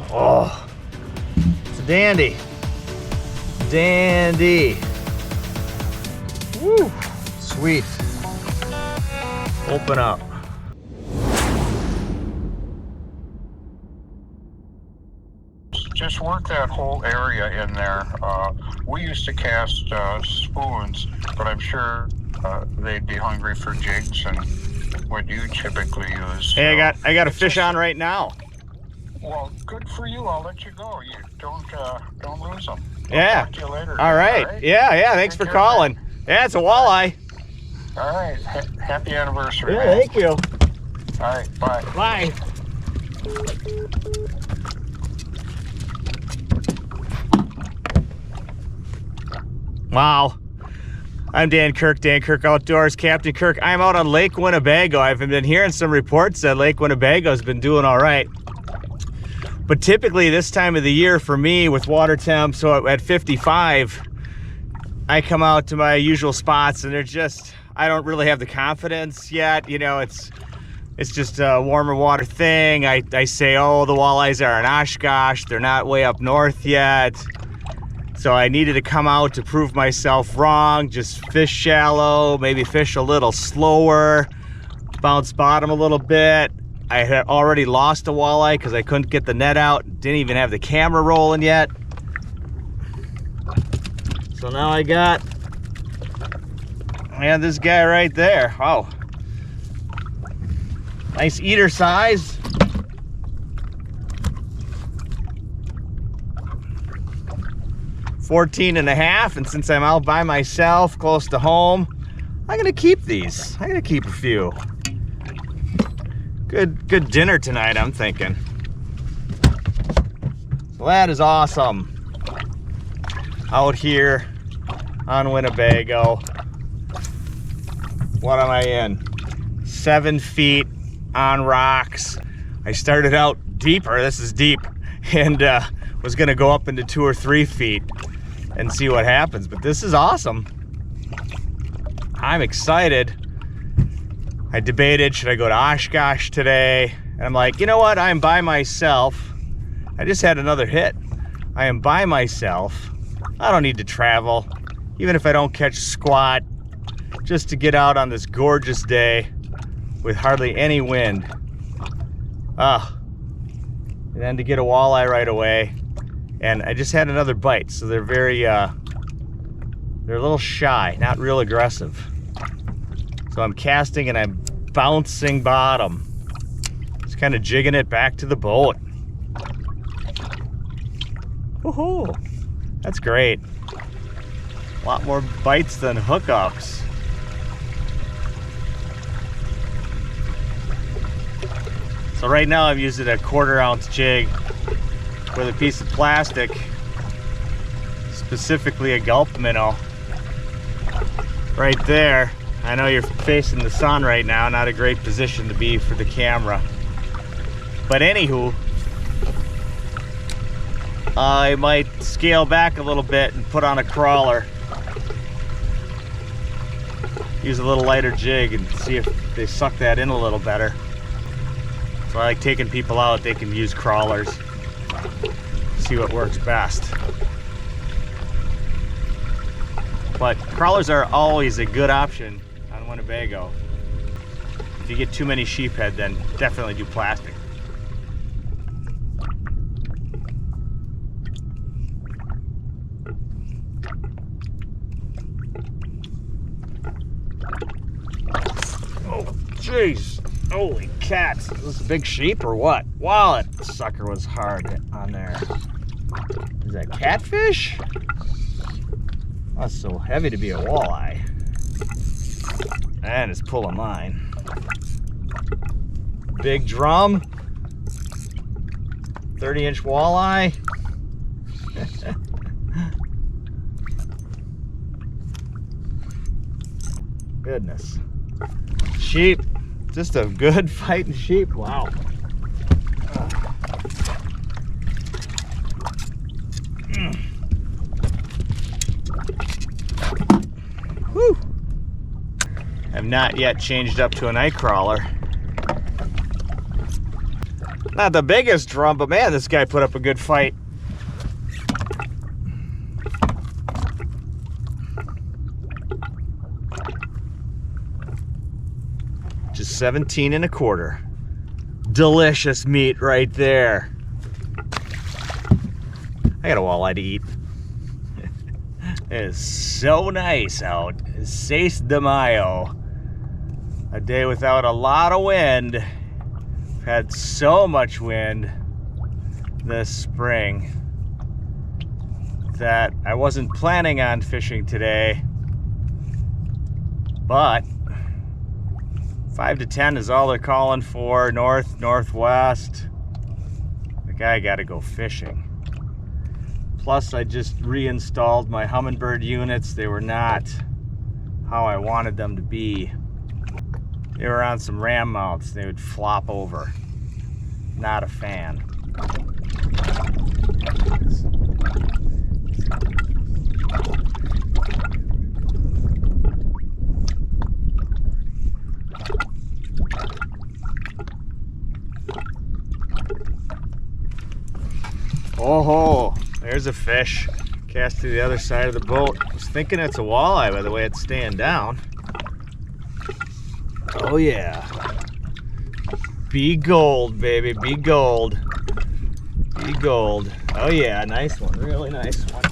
Oh, it's a dandy. Dandy. Woo, sweet. Open up. Just work that whole area in there. We used to cast spoons, but I'm sure they'd be hungry for jigs. And what you typically use. Hey, I got a fish on right now. Well, good for you. I'll let you go. You don't lose them. Yeah. I'll talk to you later. All right. Yeah. Thanks for calling. Man. Yeah, it's a walleye. All right. Happy anniversary. Yeah, man. thank you. All right. Bye. Bye. Wow. I'm Dan Kirk Outdoors, Captain Kirk. I'm out on Lake Winnebago. I've been hearing some reports that Lake Winnebago's been doing all right. But typically this time of the year for me with water temps so at 55, I come out to my usual spots and they're just, I don't really have the confidence yet. You know, it's just a warmer water thing. I say, oh, the walleyes are in Oshkosh. They're not way up north yet. So I needed to come out to prove myself wrong, just fish shallow, maybe fish a little slower, bounce bottom a little bit. I had already lost a walleye because I couldn't get the net out, didn't even have the camera rolling yet. So now I got this guy right there. Oh, nice eater size. 14.5, and since I'm out by myself, close to home, I'm gonna keep these. I'm gonna keep a few. Good dinner tonight, I'm thinking. So that is awesome. Out here on Winnebago. What am I in? 7 feet on rocks. I started out deeper, this is deep, and was gonna go up into 2 or 3 feet and see what happens, but this is awesome. I'm excited. I debated, should I go to Oshkosh today? And I'm like, you know what? I'm by myself. I just had another hit. I am by myself. I don't need to travel, even if I don't catch squat, just to get out on this gorgeous day with hardly any wind. And then to get a walleye right away. And I just had another bite, so they're very, they're a little shy, not real aggressive. So I'm casting and I'm bouncing bottom. Just kind of jigging it back to the boat. Woohoo! That's great. A lot more bites than hookups. So right now I'm using a 1/4 ounce jig with a piece of plastic, specifically a gulp minnow. Right there. I know you're facing the sun right now, not a great position to be for the camera. But anywho, I might scale back a little bit and put on a crawler. Use a little lighter jig and see if they suck that in a little better. So I like taking people out, they can use crawlers. See what works best. But crawlers are always a good option on Winnebago. If you get too many sheephead, then definitely do plastic. Oh, jeez. Holy cats. Is this a big sheep or what? Wow, that sucker was hard on there. Is that catfish? That's so heavy to be a walleye. And it's pulling line. Big drum. 30-inch walleye. Goodness. Sheep. Just a good fighting sheep. Wow. Whew. Have not yet changed up to a night crawler. Not the biggest drum, but man, this guy put up a good fight. Just 17 1/4. Delicious meat right there. I got a walleye to eat. It is so nice out. It's 6 de Mayo. A day without a lot of wind. We've had so much wind this spring that I wasn't planning on fishing today, but 5 to 10 is all they're calling for. North, northwest. The guy got to go fishing. Plus, I just reinstalled my Humminbird units. They were not how I wanted them to be. They were on some ram mounts. They would flop over. Not a fan. Oh, there's a fish. Cast to the other side of the boat. I was thinking it's a walleye by the way it's staying down. Oh yeah. Be gold, baby, be gold. Be gold. Oh yeah, nice one, really nice one.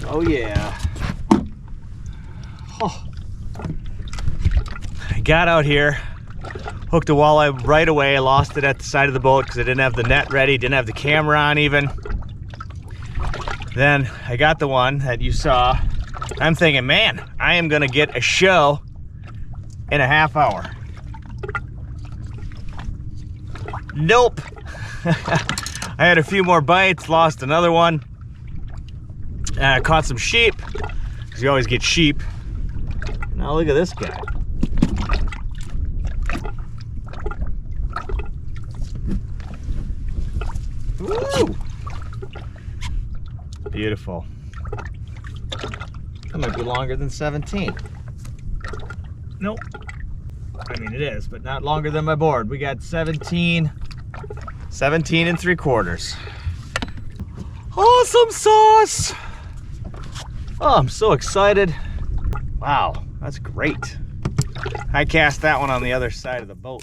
Oh yeah. Oh. I got out here. Hooked a walleye right away. I lost it at the side of the boat because I didn't have the net ready, didn't have the camera on even. Then I got the one that you saw. I'm thinking, man, I am gonna get a show in a half hour. Nope. I had a few more bites, lost another one. I caught some sheep, because you always get sheep. Now look at this guy. Woo! Beautiful. That might be longer than 17. Nope. I mean, it is, but not longer than my board. We got 17 3/4. Awesome sauce! Oh, I'm so excited. Wow, that's great. I cast that one on the other side of the boat.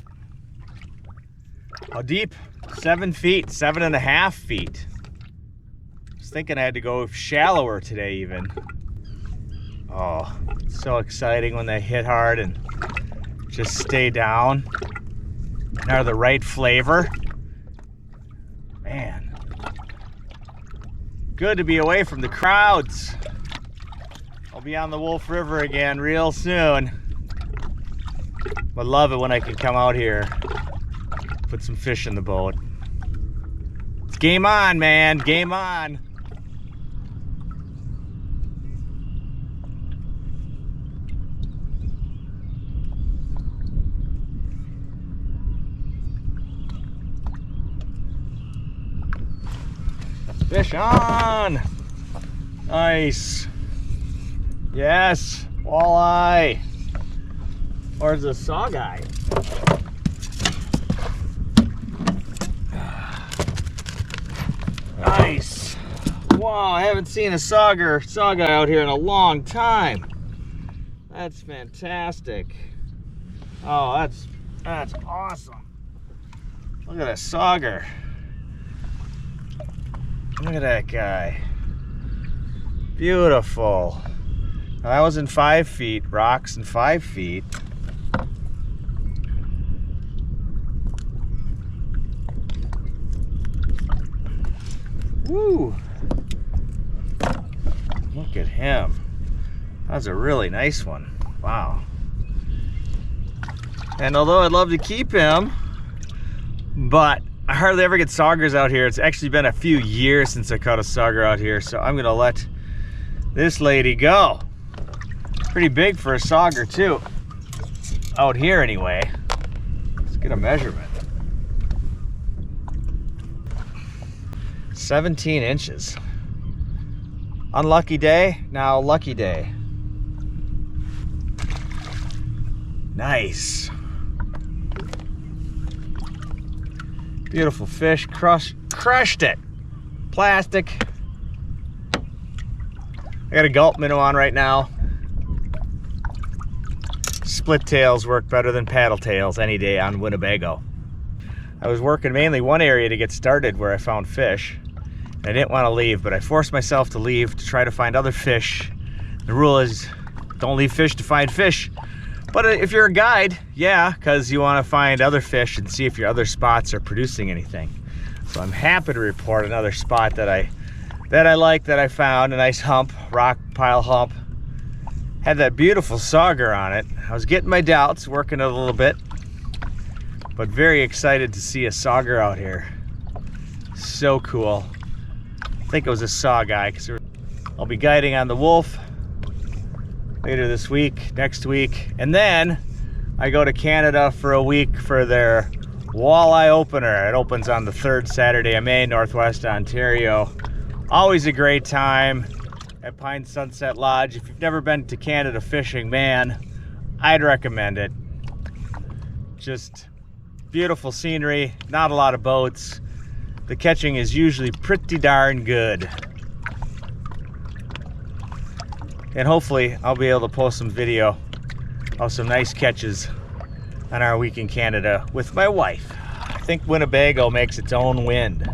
How deep? 7 feet, 7.5 feet. I was thinking I had to go shallower today even. Oh, so exciting when they hit hard and just stay down and are the right flavor. Man, good to be away from the crowds. I'll be on the Wolf River again real soon. But love it when I can come out here, put some fish in the boat. It's game on, man, game on. Fish on! Nice. Yes, walleye. Or is it a saw guy? Nice. Wow, I haven't seen a saw guy out here in a long time. That's fantastic. Oh, that's awesome. Look at that sauger. Look at that guy. Beautiful. Now, that was in 5 feet, rocks in 5 feet. Woo! Look at him. That was a really nice one. Wow. And although I'd love to keep him, but I hardly ever get saugers out here. It's actually been a few years since I caught a sauger out here, so I'm gonna let this lady go. Pretty big for a sauger too. Out here anyway. Let's get a measurement. 17 inches. Unlucky day, now lucky day. Nice. Beautiful fish. Crushed it. Plastic. I got a gulp minnow on right now. Split tails work better than paddle tails any day on Winnebago. I was working mainly one area to get started where I found fish. I didn't want to leave, but I forced myself to leave to try to find other fish. The rule is don't leave fish to find fish. But if you're a guide, yeah, because you want to find other fish and see if your other spots are producing anything. So I'm happy to report another spot that I like, that I found, a nice hump, rock pile hump. Had that beautiful sauger on it. I was getting my doubts, working it a little bit, but very excited to see a sauger out here. So cool. I think it was a saw guy, because I'll be guiding on the Wolf later this week, next week, and then I go to Canada for a week for their Walleye opener. It opens on the 3rd Saturday of May, Northwest Ontario. Always a great time at Pine Sunset Lodge. If you've never been to Canada fishing, man, I'd recommend it. Just beautiful scenery, not a lot of boats. The catching is usually pretty darn good. And hopefully I'll be able to post some video of some nice catches on our week in Canada with my wife. I think Winnebago makes its own wind.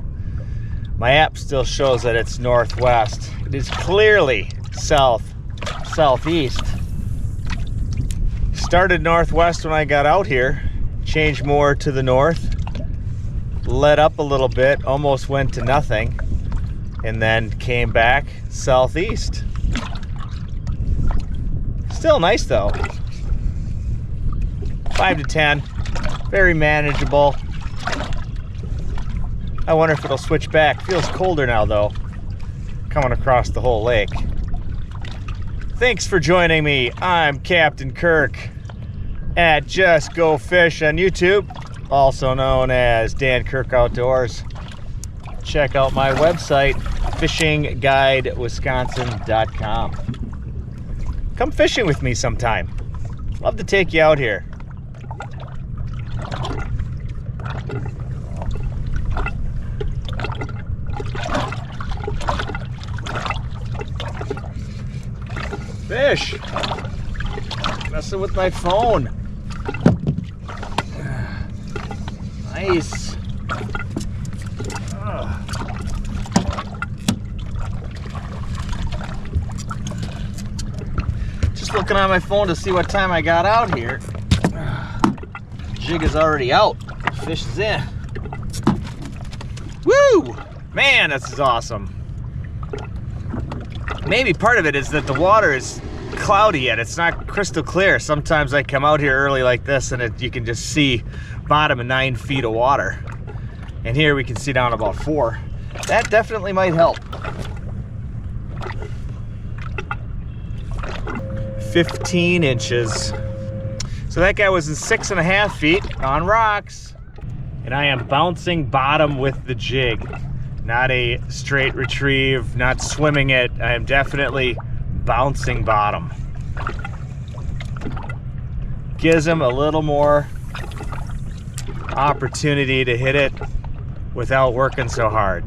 My app still shows that it's northwest. It is clearly southeast. Started northwest when I got out here, changed more to the north, let up a little bit, almost went to nothing, and then came back southeast. Still nice though. 5 to 10, very manageable. I wonder if it'll switch back. Feels colder now though, coming across the whole lake. Thanks for joining me. I'm Captain Kirk at Just Go Fish on YouTube, also known as Dan Kirk Outdoors. Check out my website, fishingguidewisconsin.com. Come fishing with me sometime. Love to take you out here. Fish. Messing with my phone. Nice. Just looking on my phone to see what time I got out here. Jig is already out. Fish is in. Woo! Man, this is awesome. Maybe part of it is that the water is cloudy yet. It's not crystal clear. Sometimes I come out here early like this and you can just see bottom of 9 feet of water. And here we can see down about 4. That definitely might help. 15 inches. So that guy was in 6.5 feet on rocks. And I am bouncing bottom with the jig. Not a straight retrieve, not swimming it. I am definitely bouncing bottom. Gives him a little more opportunity to hit it without working so hard.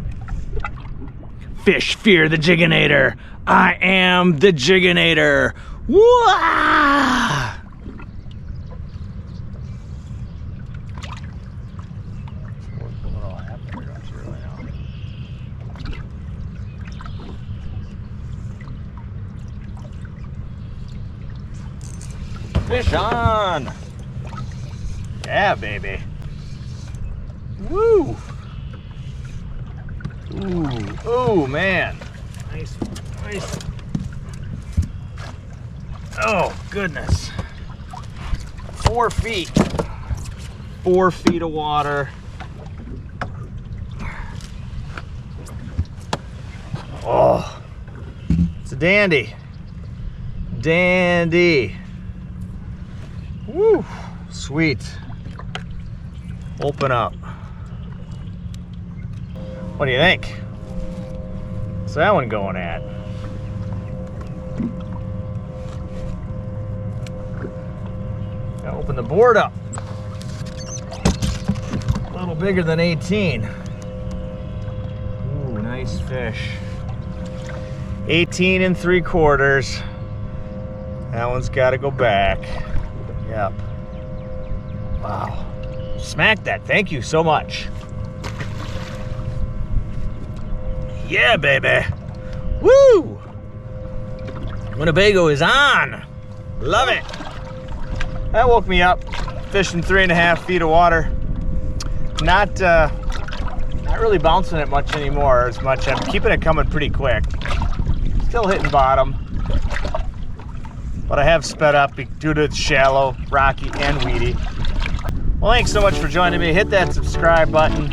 Fish fear the Jigginator. I am the Jigginator. Wah! Fish on! Yeah, baby. Woo! Ooh, oh man. Nice, nice. Oh, goodness. 4 feet. 4 feet of water. Oh, it's a dandy. Dandy. Woo, sweet. Open up. What do you think? What's that one going at? Yeah, open open the board up. A little bigger than 18. Ooh, nice fish. 18 3/4. That one's got to go back. Yep. Wow. Smack that. Thank you so much. Yeah, baby. Woo! Winnebago is on. Love it. That woke me up. Fishing 3.5 feet of water. Not really bouncing it much anymore as much. I'm keeping it coming pretty quick. Still hitting bottom. But I have sped up due to it's shallow, rocky, and weedy. Well, thanks so much for joining me. Hit that subscribe button.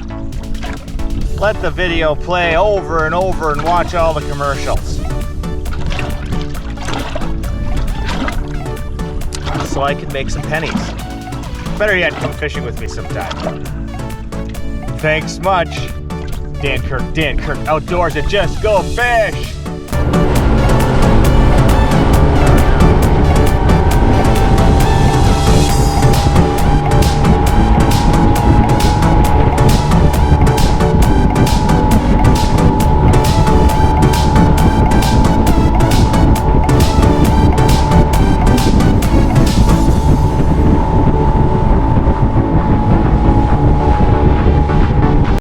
Let the video play over and over and watch all the commercials. So I can make some pennies. Better yet, come fishing with me sometime. Thanks much. Dan Kirk Outdoors at Just Go Fish.